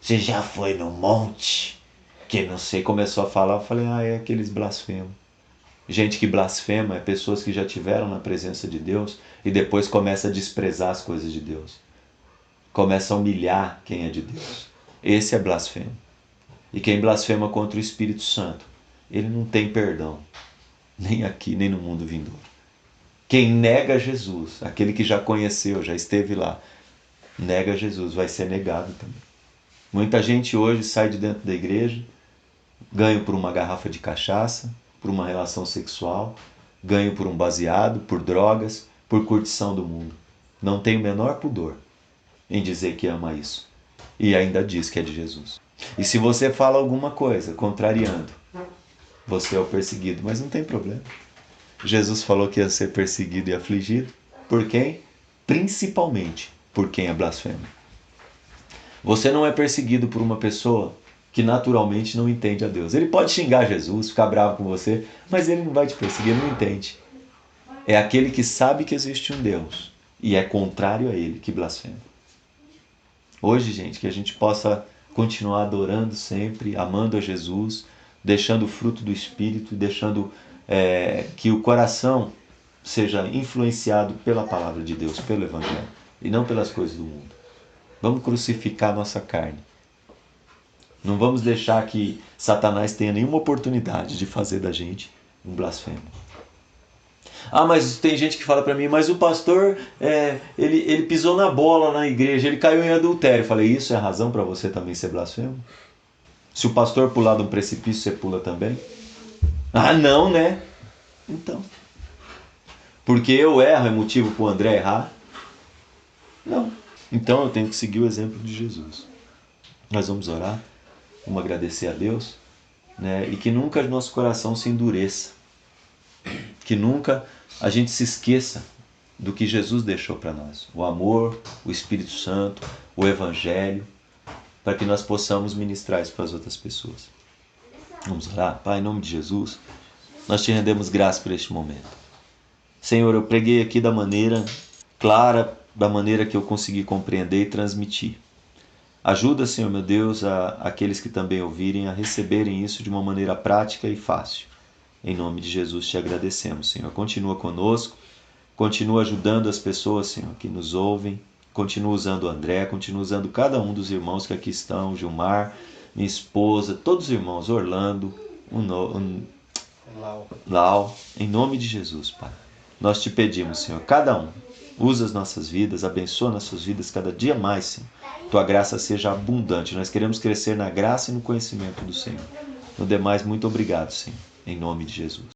Você já foi no monte? Que não sei, começou a falar. Eu falei, é aqueles blasfemos. Gente que blasfema é pessoas que já tiveram na presença de Deus e depois começa a desprezar as coisas de Deus. Começa a humilhar quem é de Deus. Esse é blasfemo. E quem blasfema contra o Espírito Santo, ele não tem perdão. Nem aqui, nem no mundo vindouro. Quem nega Jesus, aquele que já conheceu, já esteve lá, nega Jesus, vai ser negado também. Muita gente hoje sai de dentro da igreja, ganha por uma garrafa de cachaça, por uma relação sexual, ganho por um baseado, por drogas, por curtição do mundo. Não tem o menor pudor em dizer que ama isso. E ainda diz que é de Jesus. E se você fala alguma coisa contrariando, você é o perseguido, mas não tem problema. Jesus falou que ia ser perseguido e afligido. Por quem? Principalmente por quem é blasfemo. Você não é perseguido por uma pessoa que naturalmente não entende a Deus. Ele pode xingar Jesus, ficar bravo com você, mas ele não vai te perseguir, ele não entende. É aquele que sabe que existe um Deus e é contrário a ele que blasfema. Hoje, gente, que a gente possa continuar adorando sempre, amando a Jesus, deixando o fruto do Espírito, deixando que o coração seja influenciado pela palavra de Deus, pelo Evangelho, e não pelas coisas do mundo. Vamos crucificar nossa carne. Não vamos deixar que Satanás tenha nenhuma oportunidade de fazer da gente um blasfemo. Mas tem gente que fala para mim, mas o pastor, ele pisou na bola na igreja, ele caiu em adultério. Eu falei, isso é razão para você também ser blasfemo? Se o pastor pular de um precipício, você pula também? Não, né? Então. Porque eu erro é motivo para o André errar? Não. Então eu tenho que seguir o exemplo de Jesus. Nós vamos orar, vamos agradecer a Deus, né? E que nunca nosso coração se endureça. Que nunca a gente se esqueça do que Jesus deixou para nós. O amor, o Espírito Santo, o Evangelho, para que nós possamos ministrar isso para as outras pessoas. Vamos orar? Pai, em nome de Jesus, nós te rendemos graça por este momento. Senhor, eu preguei aqui da maneira clara, da maneira que eu consegui compreender e transmitir. Ajuda, Senhor meu Deus, aqueles que também ouvirem a receberem isso de uma maneira prática e fácil. Em nome de Jesus te agradecemos, Senhor. Continua conosco, continua ajudando as pessoas, Senhor, que nos ouvem. Continua usando o André, continua usando cada um dos irmãos que aqui estão, Gilmar, minha esposa, todos os irmãos, Orlando, Lau. Em nome de Jesus, Pai. Nós te pedimos, Senhor, cada um, usa as nossas vidas, abençoa nossas vidas cada dia mais, Senhor. Tua graça seja abundante. Nós queremos crescer na graça e no conhecimento do Senhor. No demais, muito obrigado, Senhor. Em nome de Jesus.